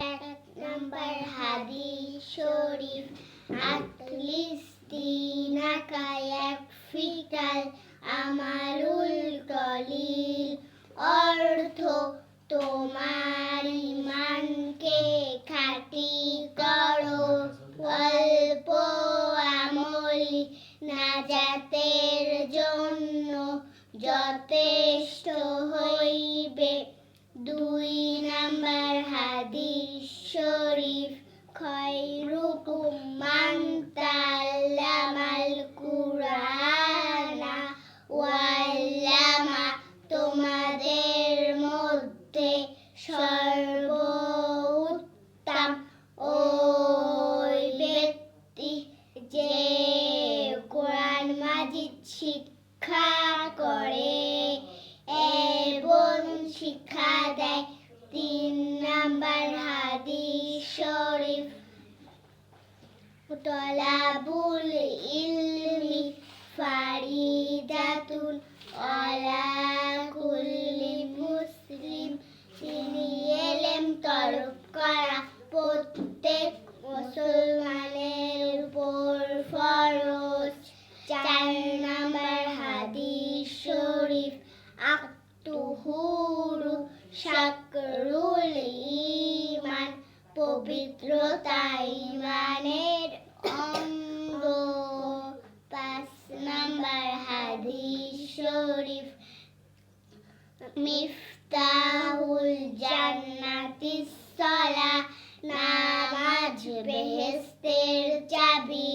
এক নাম্বার হাদিস শরীফ আতলিস্তিনাকা ইয়াকফিকাল আমালুল কলিল। অর্থ, তোমার ঈমানকে খাঁটি করো, অল্প আমলই নাজাতের জন্য যথেষ্ট হইবে। ২ নাম্বার হাদিস শরীফ খয়রুকুম মান তাআল্লামাল কুরআনা ওয়া আল্লামা। তোমাদের মধ্যে সর্বোত্তম ওই ব্যক্তি যে কোরআন মাজিদ শিক্ষা করে এবং শিক্ষা দেয়। ৩ নাম্বার হাদিস শরীফ তলাবুল ইলমি ফারিদাতুন আলা কুল্লি মুসলিম। তিনি ইলম তলব করা প্রত্যেক মুসলমানের উপর ফরজ। ৪ নাম্বার হাদিস শরীফ আত-তুহুরু শাকরুল ঈমান। পবিত্রতা ঈমানের অঙ্গ। ৫ নাম্বার হাদিস শরীফ মিফতাহুল জান্নাতিস সালাহ। নামাজ বেহেশতের চাবি।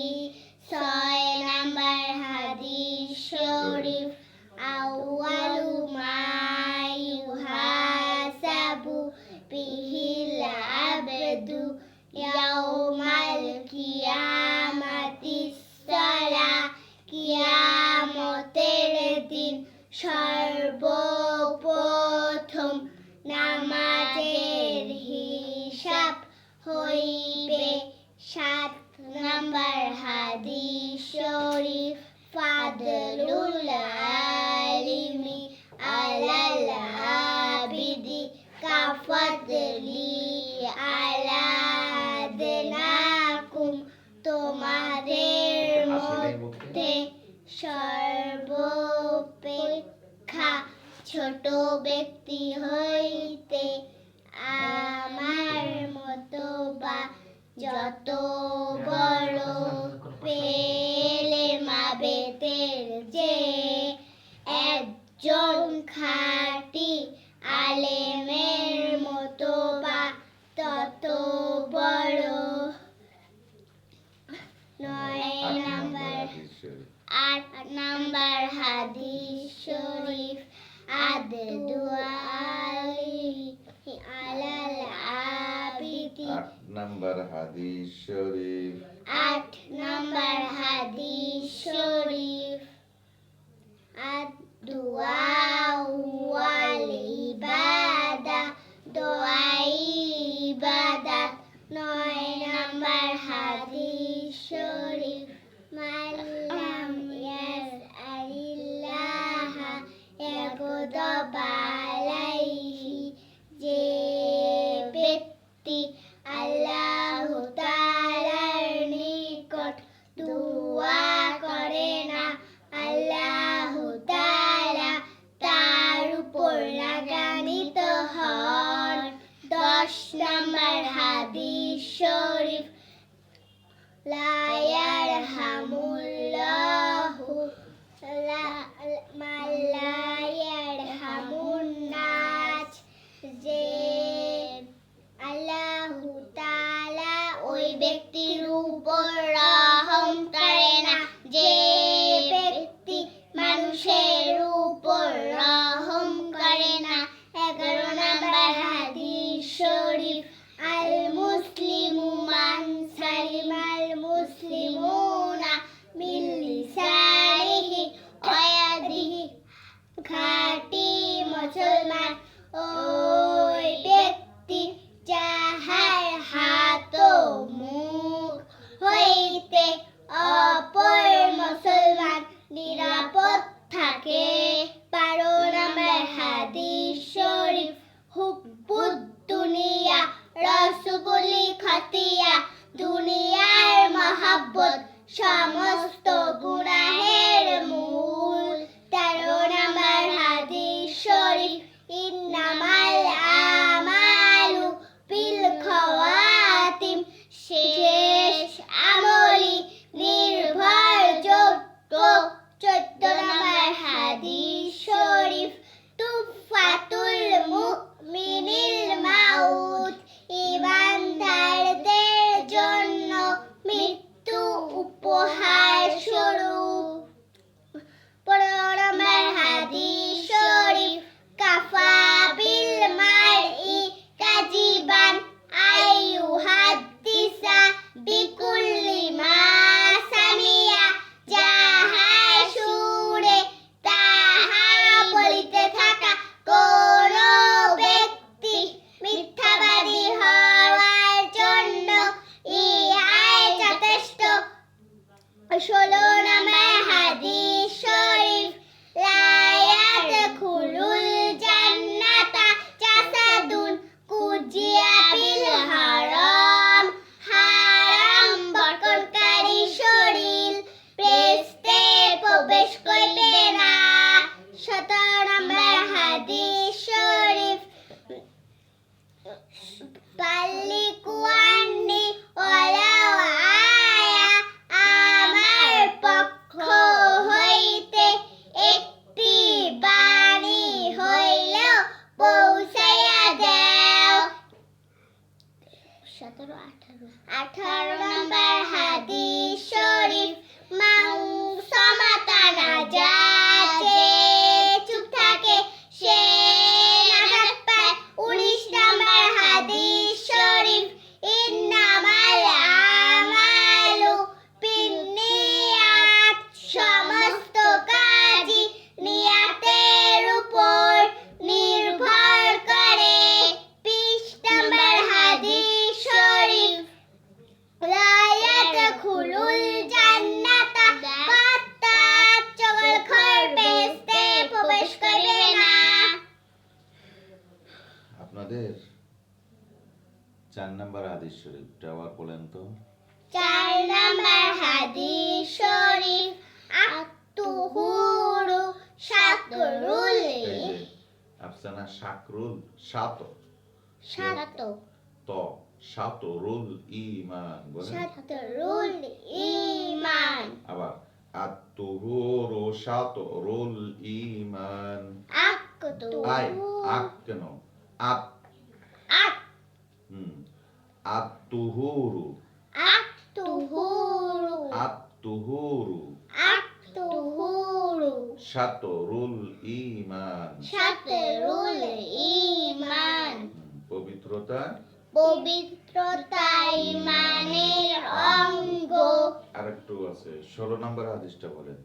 ৬ নাম্বার হাদিস শরীফ আউয়ালু মা ইউহাসাবু বিহিল আবদু ইয়াউমাল কিয়ামাতিস সালাহ। কিয়ামতের দিন সর্বপ্রথম নামাজের হিসাব হইবে। ৭ নাম্বার হাদিস শরীফ ফাদলুল আলিমি আলাল আবিদি কাফাদলি আলা আদনাকুম। তোমাদের মধ্যে সর্বাপেক্ষা ছোট ব্যক্তি হইতে আমার মতো বা যত বড় পেলে মাবেতের যে একজন খাঁটি আলেমের মতো বা তত বড়। ৮ নাম্বার হাদিস শরীফ আদ-দুআ আলাল আবিদি। ৮ নাম্বার হাদিস শরীফ ৮ নাম্বার হাদিস শরীফ আদ-দুআ ওয়াল ইবাদা। দোয়া ইবাদত। ৯ নাম্বার হাদিস শরীফ মাল্লাম ইয়াসআলিল্লাহা ইয়াগদাব আলাইহি। যে ব্যক্তি আল্লাহ তাআলার নিকট দুআ করে না, আল্লাহ তাআলা তার উপর রাগান্বিত হন। ১০ নাম্বার হাদিস শরীফ লা ইয়ারহামুল্লাহু মান লা ইয়ারহামুন নাস। যে আল্লাহ তাআলা ওই ব্যক্তির উপর রহম করে না যে ব্যক্তি মানুষের উপর রহম করে না। ১১ নাম্বার হাদিস শরীফ আল মুসলিমু মান সালিমাল মুসলিমুনা মিন লিসানিহি ওয়া ইয়াদিহি। খাঁটি মুসলমান ওই ব্যক্তি যাহার হাত ও মুখ হইতে অপর মুসলমান নিরাপদ থাকে। ১২ নাম্বার হাদিস শরীফ হুব্বুদ দুনিয়া রাসূল 18 নম্বর হাদিস শরীফ মান সামাতা নাজা, যে চুপ থাকে সে নাজাত পায়। 19 নম্বর হাদিস শরীফ ইন্নামাল আমালু বিন্নিয়াত, সমস্ত কাজই নিয়াতের উপর নির্ভর করে। 20 নম্বর হাদিস শরীফ লা ইয়াদখুলুল জান্নাতা কাত্তাত, চগলখোর বেহেশতে প্রবেশ করবে না। আপনাদের 4 নম্বর হাদিস শরীফটা আবার বলেন তো। 4 নম্বর হাদিস শরীফ আত-তুহুরু শাতরুল এই যে আফসানা শাকরুল তো শাতরুল ঈমান বলেন। শাতরুল ঈমান। আবার আত-তুহুরু শাতরুল ঈমান। আই আক কেন আত আত আত-তুহুরু আত-তুহুরু আত-তুহুরু আত-তুহুরু শাতরুল ঈমান। শাতরুল ঈমান। পবিত্রতা পবিত্রতা ঈমানের অঙ্গ। আরেকটু আছে 16 নম্বর হাদিসটা বলেন।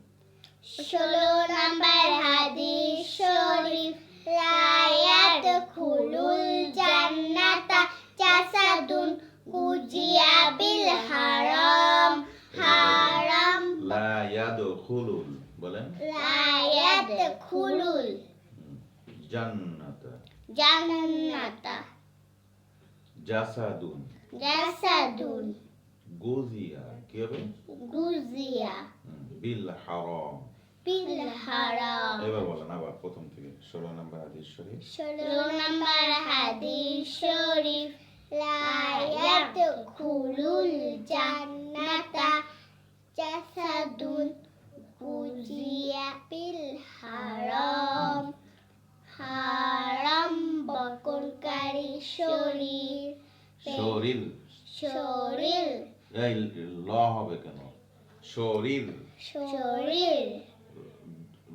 16 নম্বর হাদিস শরীফ লা ইয়াদখুলুল জান্নাতা জাসাদুন গুজিয়া বিল হারাম। হারাম লা ইয়াদখুলুল বলেন। লা ইয়াদখুলুল জান্নাতা জান্নাতা জাসাদুন জাসাদুন গুজিয়া কি হবে গুজিয়া বিল হারাম। বিল হারাম। এবার বলেন আবার প্রথম থেকে 16 নম্বর হাদিস শরীফ। 16 নম্বর হাদিস শরীফ লা ইয়াদখুলুল জান্নাতা জাসাদুন গুজিয়া বিল হারাম। হারাম বর্ণনকারী শরীর। শরীর শরীর এই ল হবে কেন শরীর শরীর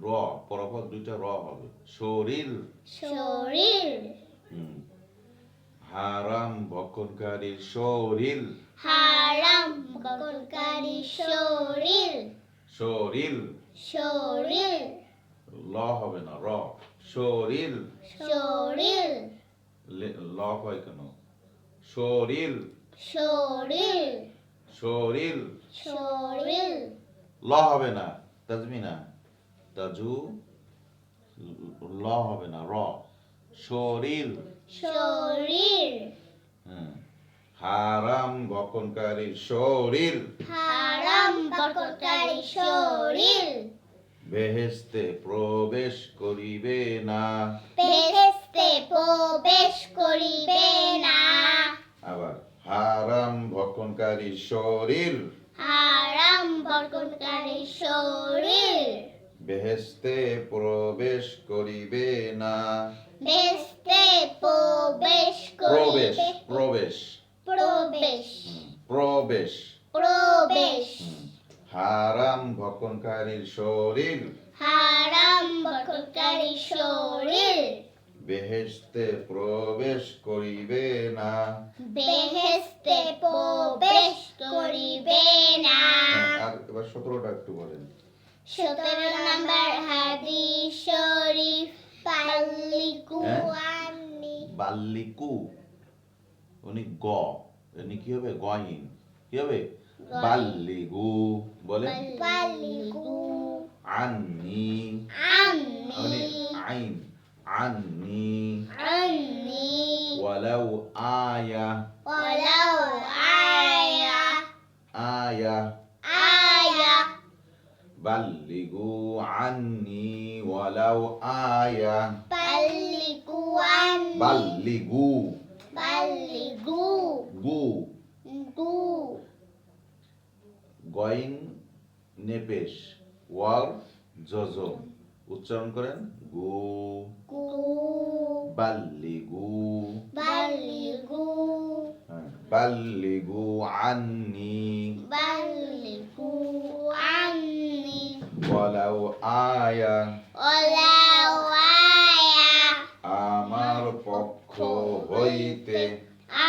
র পরপর দুইটা র হবে শরীর। শরীর হারাম ভক্ষণকারীর শরীর। হারাম বর্ণনকারী শরীর। শরীর শরীর ল হবে না র শরীর। শরীর ল হয় কেন শরীর শরীর শরীর শরীর ল হবে না তাজমিনা তাজু ল হবে না র শরীর। শরীর হারাম ভক্ষণকারীর শরীর। হারাম বর্ণনকারী শরীর বেহেশতে প্রবেশ করিবে না। বেহেশতে প্রবেশ করিবে না। আবার হারাম ভক্ষণকারী শরীর। হারাম বর্ণনকারী শরীর বেহেশতে প্রবেশ করিবে না। বেহেশতে প্রবেশ প্রবেশ করিবে। প্রবেশ প্রবেশ প্রবেশ প্রবেশ হারাম ভক্ষণকারীর শরীর। হারাম বর্ণনকারী শরীর বেহেশতে প্রবেশ করিবে না। বেহেশতে প্রবেশ করিবে না। আর এবার 17টা একটু বলেন। 17 নম্বর হাদিস শরীফ বাল্লিকু আন্নি। বাল্লিকু উনি গ উনি কি হবে গইন কি হবে গইন। বাল্লিগু বলেন। বাল্লিকু আন্নি উনি আন্নি আইন আন্নি আন্নি ওয়ালাউ আয়া ওয়ালাউ আয়া আয়া আয়া বাল্লিগু আন্নি ওয়ালাউ আয়া বাল্লিকু আন্নি বাল্লিগু বাল্লিকু গু গু গইন নেপেশ ওয়াল জজম উচ্চারণ করেন গু গু বাল্লিগু বাল্লিকু হ্যাঁ বাল্লিগু আন্নি বাল্লিগু আন্নি ওয়ালাউ আয়া ওয়ালাউ আয়া আমার পক্ষ হইতে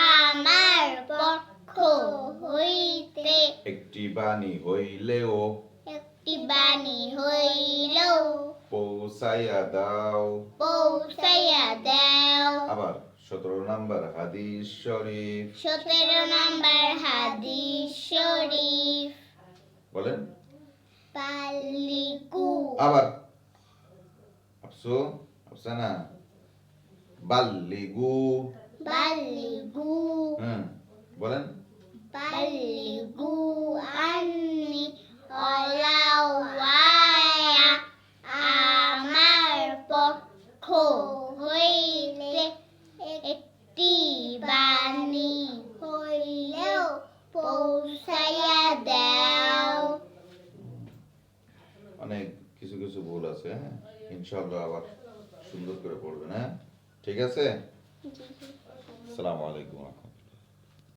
আমার পক্ষ হইতে একটি বাণী হইলেও একটি বাণী হইলেও পৌঁছাইয়া দাও। পৌঁছাইয়া দাও। আবার 17 নম্বর হাদিস শরীফ 17 নম্বর হাদিস শরীফ বলেন বাল্লিগু আবার আফসানা বাল্লিগু বাল্লিগু বলেন বাল্লিগু আন্নি ওয়ালাউ আয়া আমার পক্ষ হইতে একটি বাণী হইলেও পৌঁছাইয়া দাও। অনেক কিছু কিছু ভুল আছে, হ্যাঁ ইনশাআল্লাহ আবার সুন্দর করে পড়বেন, হ্যাঁ ঠিক আছে। আসসালামু আলাইকুম।